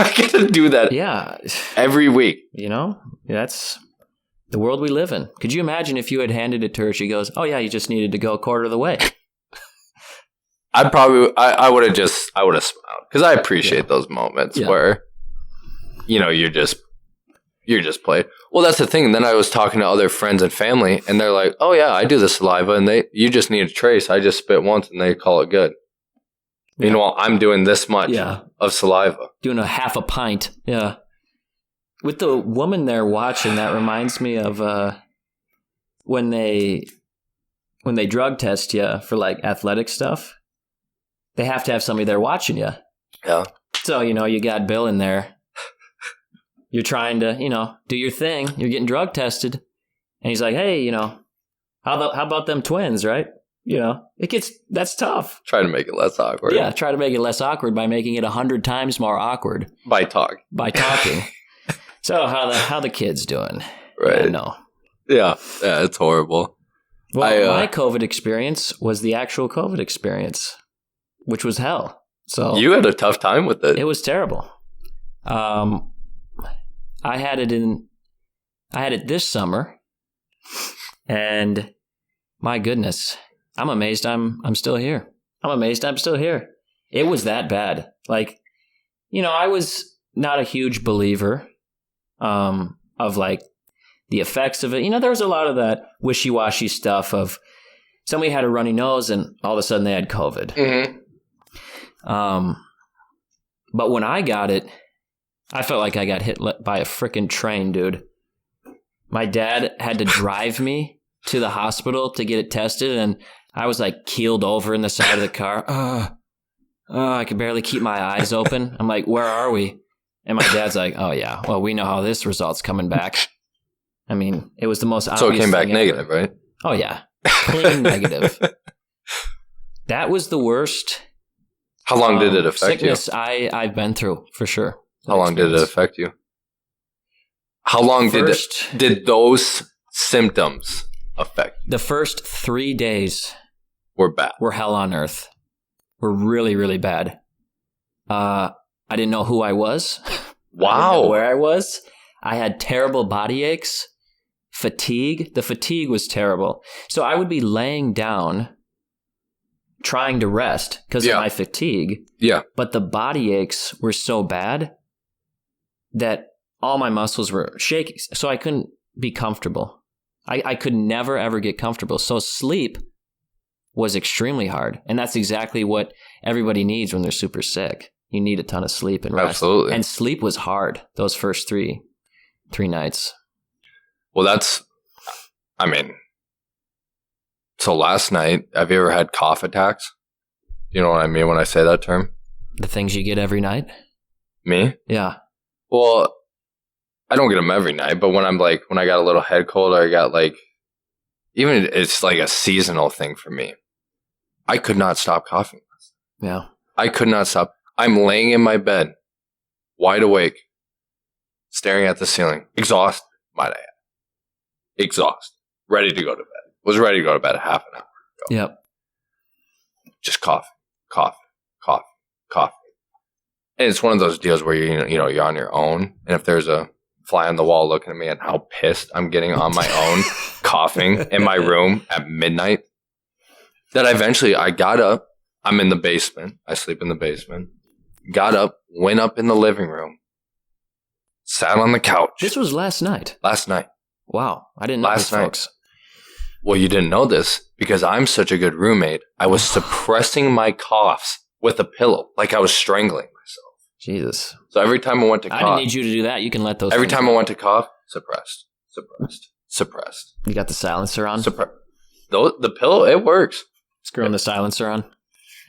I gotta do that Yeah. every week. You know, that's the world we live in. Could you imagine if you had handed it to her? She goes, "Oh yeah, you just needed to go a quarter of the way." I would have smiled because I appreciate those moments where, you're just playing. Well, that's the thing. And then I was talking to other friends and family, and they're like, "Oh yeah, I do the saliva, and you just need a trace. I just spit once, and they call it good." Yeah. Meanwhile, I'm doing this much of saliva, doing a half a pint. Yeah. With the woman there watching, that reminds me of when they drug test you for like athletic stuff. They have to have somebody there watching you. Yeah. So, you got Bill in there. You're trying to, do your thing. You're getting drug tested. And he's like, "Hey, how about them twins, right?" That's tough. Try to make it less awkward. Yeah, try to make it less awkward by making it 100 times more awkward. By talking. So how the kids doing? Right. No. Yeah, it's horrible. Well, my COVID experience was the actual COVID experience, which was hell. So you had a tough time with it. It was terrible. I had it this summer, and my goodness, I'm amazed I'm still here. It was that bad. Like, I was not a huge believer of like the effects of it. There was a lot of that wishy-washy stuff of somebody had a runny nose and all of a sudden they had COVID. Mm-hmm. But when I got it, I felt like I got hit by a freaking train, dude. My dad had to drive me to the hospital to get it tested, and I was like keeled over in the side of the car. I could barely keep my eyes open. I'm like, "Where are we?" And my dad's like, "Oh yeah, well, we know how this result's coming back." I mean, it was the most obvious. So it came back thing negative, ever. Right? Oh yeah, clean negative. That was the worst. How long did it affect sickness I've been through, for sure. How long did it affect you? How long did those symptoms affect you? The first 3 days were bad. Were hell on earth. Were really, really bad. I didn't know who I was. Wow. I didn't know where I was. I had terrible body aches, fatigue. The fatigue was terrible. So I would be laying down trying to rest because of my fatigue. Yeah. But the body aches were so bad that all my muscles were shaking. So I couldn't be comfortable. I could never, ever get comfortable. So sleep was extremely hard. And that's exactly what everybody needs when they're super sick. You need a ton of sleep and rest. Absolutely. And sleep was hard those first three nights. Well, so last night, have you ever had cough attacks? You know what I mean when I say that term? The things you get every night? Me? Yeah. Well, I don't get them every night, but when I got a little head cold, or I got even it's like a seasonal thing for me. I could not stop coughing. Yeah. I could not stop. I'm laying in my bed, wide awake, staring at the ceiling, exhausted, might I add. Exhausted. Ready to go to bed. Was ready to go to bed a half an hour ago. Yep. Just coughing. And it's one of those deals where you're on your own, and if there's a fly on the wall looking at me and how pissed I'm getting on my own, coughing in my room at midnight, that eventually I got up. I'm in the basement. I sleep in the basement. Got up, went up in the living room, sat on the couch. This was last night. Last night. Wow. I didn't know this, folks. Well, you didn't know this because I'm such a good roommate. I was suppressing my coughs with a pillow, like I was strangling myself. Jesus. So every time I went to cough. I didn't need you to do that. You can let those. Every time I went to cough, suppressed. You got the silencer on? The pillow, it works. Screwing the silencer on?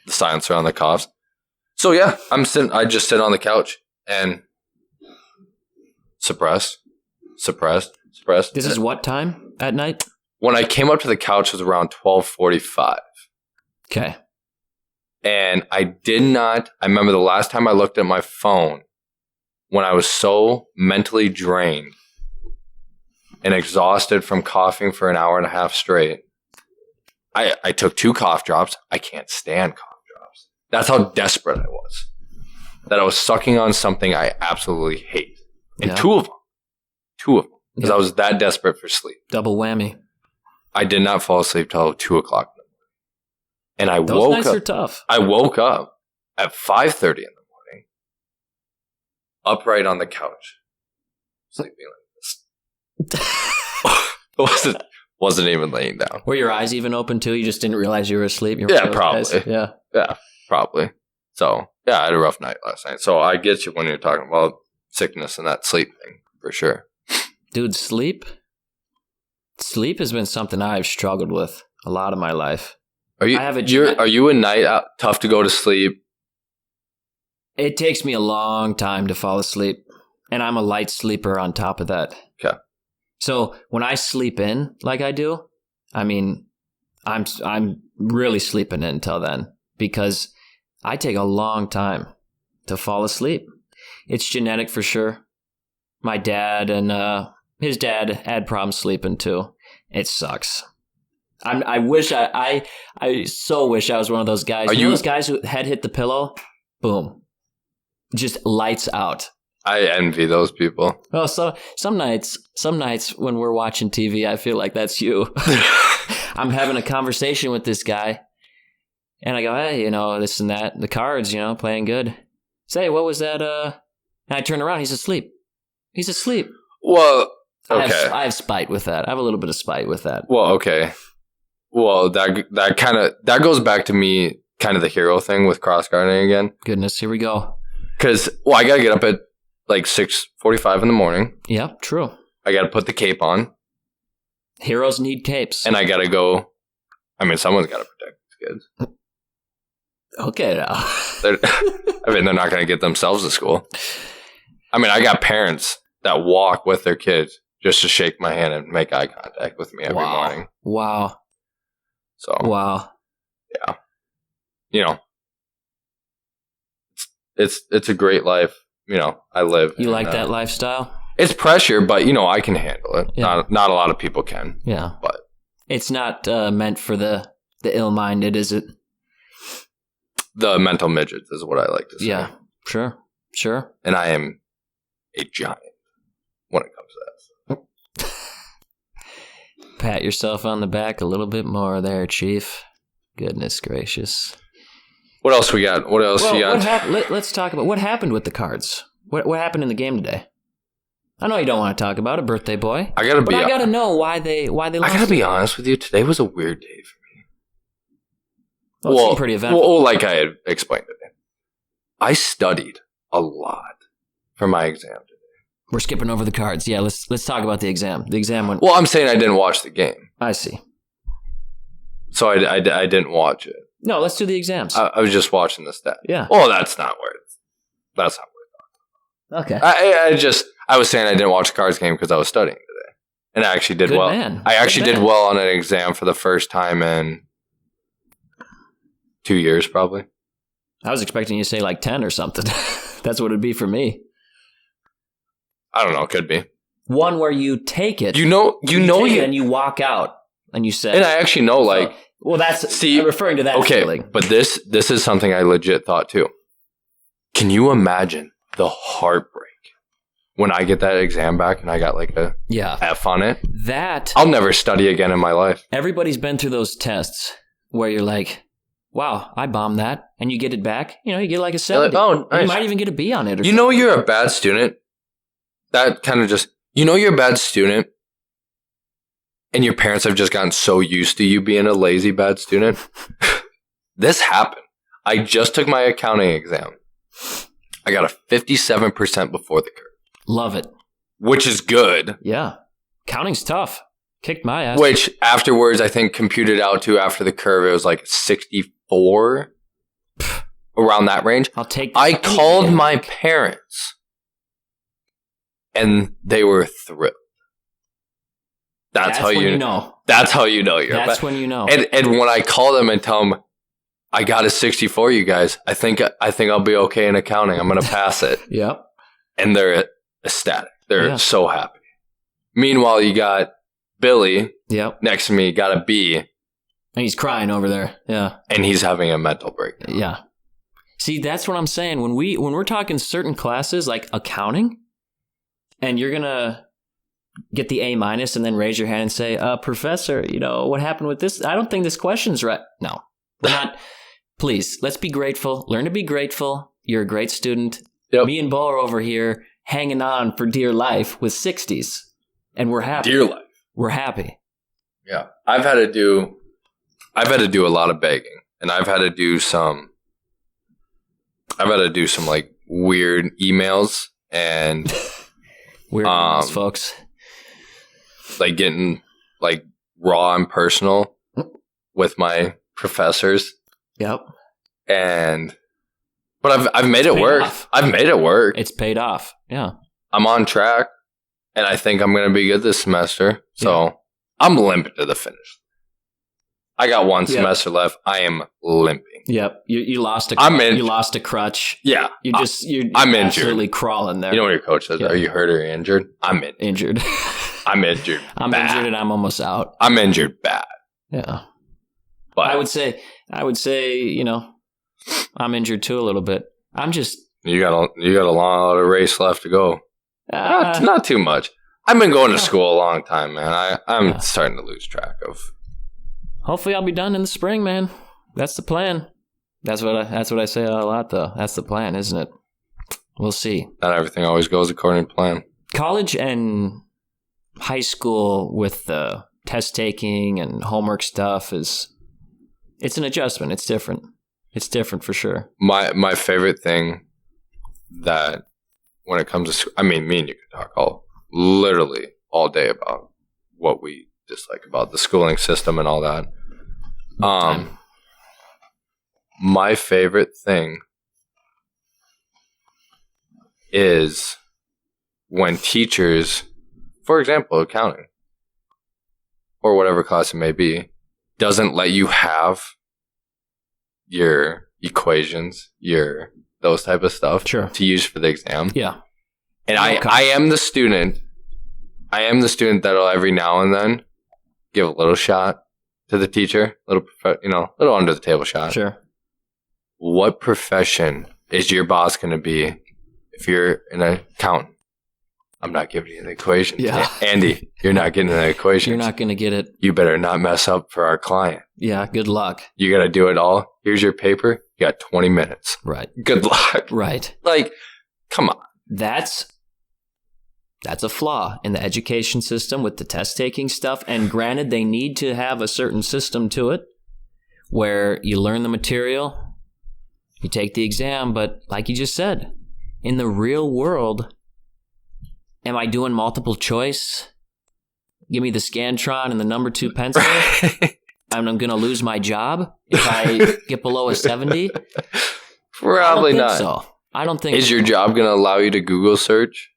The silencer on the coughs. So yeah, I just sit on the couch and suppressed. This is what time at night? When I came up to the couch, it was around 12:45. Okay. And I remember the last time I looked at my phone when I was so mentally drained and exhausted from coughing for an hour and a half straight. I took 2 cough drops. I can't stand cough drops. That's how desperate I was. that I was sucking on something I absolutely hate. And Yeah. two of them. Because Yeah. I was that desperate for sleep. Double whammy. I did not fall asleep till 2 o'clock. And I Those woke nights up. are tough. I woke up at 5:30 in the morning, upright on the couch, sleeping like this. wasn't even laying down. Were your eyes even open too? You just didn't realize you were asleep? You were Yeah, one of those guys? probably. Yeah. Yeah, probably. So yeah, I had a rough night last night. So I get you when you're talking about sickness and that sleep thing for sure. Dude, sleep has been something I've struggled with a lot of my life. Are you? I have a- Are you a night out, tough to go to sleep? It takes me a long time to fall asleep, and I'm a light sleeper on top of that. Okay. So when I sleep in like I do, I mean, I'm really sleeping in until then because I take a long time to fall asleep. It's genetic for sure. My dad and his dad had problems sleeping too. It sucks. I wish I so wish I was one of those guys. Are You know you- those guys who head hit the pillow, boom, just lights out. I envy those people. Well, so some nights when we're watching TV, I feel like that's you. I'm having a conversation with this guy, and I go, hey, you know, this and that, the Cards, you know, playing good. Say, what was that? And I turn around, he's asleep. He's asleep. Well, okay. I have spite with that. I have a little bit of spite with that. Well, okay. Well, that goes back to me, kind of the hero thing with cross gardening again. Goodness, here we go. Because I gotta get up at like 6:45 in the morning. Yep, true. I gotta put the cape on, Heroes need capes. and I gotta go. I mean, someone's gotta protect these kids. Okay, now. They're not gonna get themselves to school. I mean, I got parents that walk with their kids just to shake my hand and make eye contact with me every morning. Wow. So Wow. you know, it's a great life. You know, I live. You in, like that lifestyle? It's pressure, but you know, I can handle it. Yeah. Not a lot of people can. Yeah. But It's not meant for the ill-minded, is it? the mental midgets is what I like to say. Yeah. Sure. And I am a giant when it comes to that. Pat yourself on the back a little bit more there, Chief. Goodness gracious. What else we got? What else you got? Let's talk about what happened with the Cards. What happened in the game today? I know you don't want to talk about it, birthday boy. I gotta know why they lost. I gotta be honest with you. Today was a weird day for me. Well, it seemed pretty eventful. Well, like I had explained it. I studied a lot for my exam today. We're skipping over the Cards. Yeah, let's talk about the exam. The exam went. Well, I'm saying I didn't watch the game, I see. so I didn't watch it. No, let's do the exams. I was just watching the stat. Yeah. Oh, that's not where it's. Okay. I was saying I didn't watch the Cards game because I was studying today, and I actually did Good well. man. I actually Good did man. well on an exam for the first time in 2 years, probably. I was expecting you to say like 10 or something. That's what it'd be for me. I don't know. Could be. One where you take it. You know, take it and you walk out and you say. And I actually know, like, well, that's see, I'm referring to that okay, feeling. but this is something I legit thought too. Can you imagine the heartbreak when I get that exam back and I got like a Yeah. F on it? That I'll never study again in my life. everybody's been through those tests where you're like, wow, I bombed that, and you get it back. You know, you get like a 70. oh, nice. You might even get a B on it. Or You know you're a bad student. That kind of just, you know you're a bad student and your parents have just gotten so used to you being a lazy bad student. This happened. I just took my accounting exam. I got a 57% before the curve, Love it. which is good. Yeah. Counting's tough. Kicked my ass. Which afterwards, I think computed out to after the curve, it was like 64, around that range. I'll take I called my parents and they were thrilled. That's how when you know. That's how you know you're That's bad. when you know. And when I call them and tell them I got a 64, you guys, I think I'll be okay in accounting. I'm gonna pass it. Yep. And they're ecstatic. They're Yeah. so happy. Meanwhile, you got Billy Yep. next to me, got a B, And he's crying over there. Yeah. and he's having a mental breakdown. Yeah. See, that's what I'm saying. When we're talking certain classes like accounting, and you're gonna get the A- and then raise your hand and say, "Professor, what happened with this? I don't think this question's right." No, we're not. Please, let's be grateful. Learn to be grateful. You're a great student. Yep. Me and Bo are over here hanging on for dear life with 60s, and we're happy. Dear life. We're happy. Yeah, I've had to do a lot of begging, and I've had to do some like weird emails and weird emails, folks. Like getting like raw and personal with my professors. Yep. But I've made it work. I've made it work. It's paid off. Yeah. I'm on track, and I think I'm going to be good this semester. So I'm limping to the finish. I got one semester left. I am limping. Yep. You lost a you lost a crutch. Yeah. You're I'm absolutely injured. crawling there. You know what your coach says? Yeah. Are you hurt or injured? I'm injured. I'm injured. I'm bad. injured and I'm almost out. I'm injured bad. Yeah. But I would say, I'm injured too a little bit. I'm just you got a long race left to go. Not too much. I've been going to school a long time, man. I'm starting to lose track of. Hopefully, I'll be done in the spring, man. That's the plan. That's what I say a lot, though. That's the plan, isn't it? We'll see. Not everything always goes according to plan. College and high school with the test taking and homework stuff it's an adjustment. It's different. It's different for sure. My favorite thing that when it comes to, me and you can talk literally all day about what we dislike about the schooling system and all that. My favorite thing is when teachers, for example, accounting or whatever class it may be, doesn't let you have your equations, those type of stuff to use for the exam. Yeah. And I am the student that'll every now and then give a little shot to the teacher, little under the table shot. Sure. What profession is your boss going to be if you're an accountant? I'm not giving you the equation. Yeah. Andy, you're not getting the equation. You're not going to get it. You better not mess up for our client. Yeah, good luck. You got to do it all. Here's your paper. You got 20 minutes. Right. Good luck. Right. Like, come on. That's a flaw in the education system with the test taking stuff. And granted, they need to have a certain system to it where you learn the material, you take the exam, but like you just said, in the real world, am I doing multiple choice? Give me the Scantron and the number 2 pencil. And I'm going to lose my job if I get below a 70? Probably not. So. I don't think. Is your job going to allow you to Google search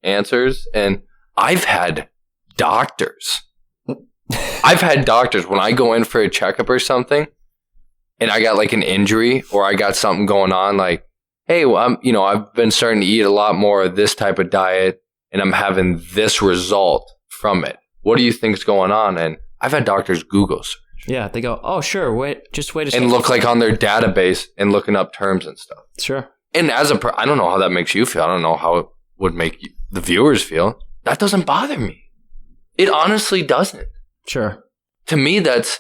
answers? And I've had doctors. When I go in for a checkup or something and I got like an injury or I got something going on, like, hey, well, I've been starting to eat a lot more of this type of diet and I'm having this result from it. What do you think's going on? And I've had doctors Google search. Yeah, they go, oh, sure, wait a second. And look like on their database and looking up terms and stuff. Sure. And I don't know how that makes you feel. I don't know how it would make the viewers feel. That doesn't bother me. It honestly doesn't. Sure. To me, that's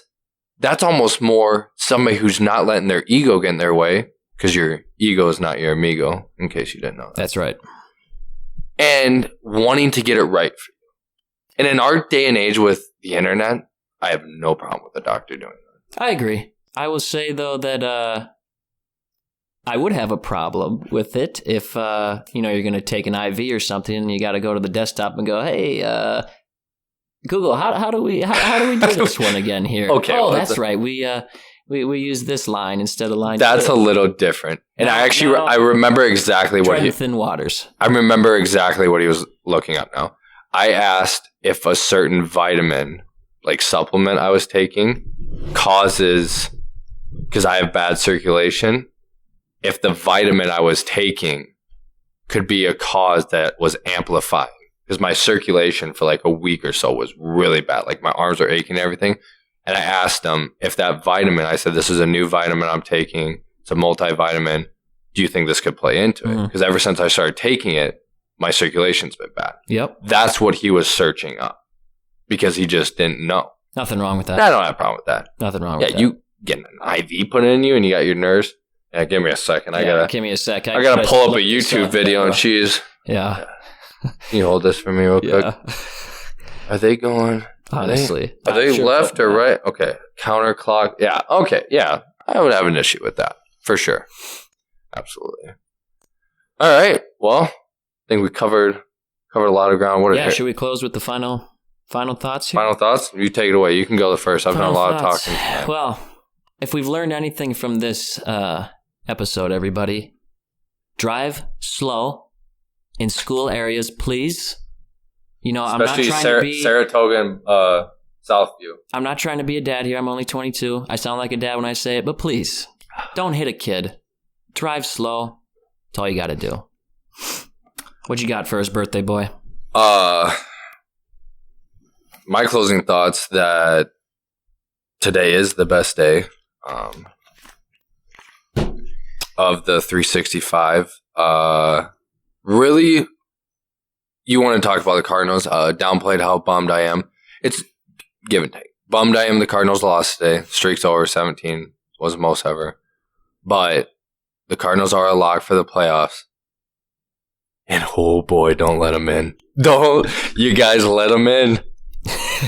almost more somebody who's not letting their ego get in their way, because your ego is not your amigo, in case you didn't know that. That's right. And wanting to get it right for you. And in our day and age with the internet, I have no problem with a doctor doing that. I agree. I will say, though, that I would have a problem with it if, you're going to take an IV or something and you got to go to the desktop and go, hey, Google, how do we do this one again here? Okay. Oh, that's right. We use this line instead of line. That's 2. A little different. And I remember exactly what he... Thin waters. I remember exactly what he was looking up now. I asked if a certain vitamin, like supplement I was taking, causes, because I have bad circulation, if the vitamin I was taking could be a cause that was amplifying. Because my circulation for like a week or so was really bad. Like my arms are aching and everything. And I asked him if that vitamin, I said, this is a new vitamin I'm taking. It's a multivitamin. do you think this could play into it? Because ever since I started taking it, my circulation's been bad. Yep. That's what he was searching up because he just didn't know. Nothing wrong with that. I don't have a problem with that. Nothing wrong with that. Yeah, you get an IV put in you and you got your nurse. Yeah, give me a second. Give me a sec. I gotta pull up a YouTube video and she's. Yeah. Can you hold this for me real quick? Are they going? Honestly. Are they left or right? Okay. Counterclock. Yeah. Okay. Yeah. I would have an issue with that for sure. Absolutely. All right. Well, I think we covered a lot of ground. Should we close with the final thoughts here? Final thoughts? You take it away. You can go the first. I've done a lot of talking. Well, if we've learned anything from this episode, everybody, drive slow in school areas, please. You know, especially I'm not trying to be Saratoga and Southview. I'm not trying to be a dad here. I'm only 22. I sound like a dad when I say it, but please don't hit a kid. Drive slow. That's all you got to do. What you got for his birthday, boy? My closing thoughts that today is the best day of the 365. Really, you want to talk about the Cardinals? Downplayed how bummed I am. It's give and take. Bummed I am the Cardinals lost today. Streak's over 17. Was the most ever. But the Cardinals are a lock for the playoffs. And oh boy, don't let them in. Don't you guys let them in.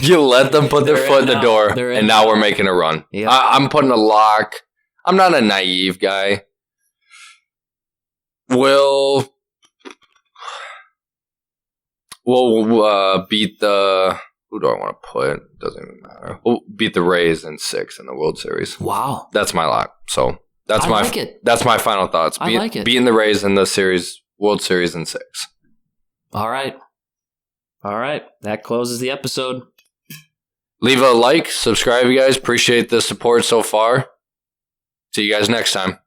You let them put their foot in the door, and now we're making a run. Yep. I'm putting a lock. I'm not a naive guy. We'll beat the... Who do I want to put? Doesn't even matter. We'll beat the Rays in 6 in the World Series. Wow. That's my lock. So that's that's my final thoughts. I like it. Beating the Rays in the World Series in 6. All right. That closes the episode. Leave a like, subscribe, you guys. Appreciate the support so far. See you guys next time.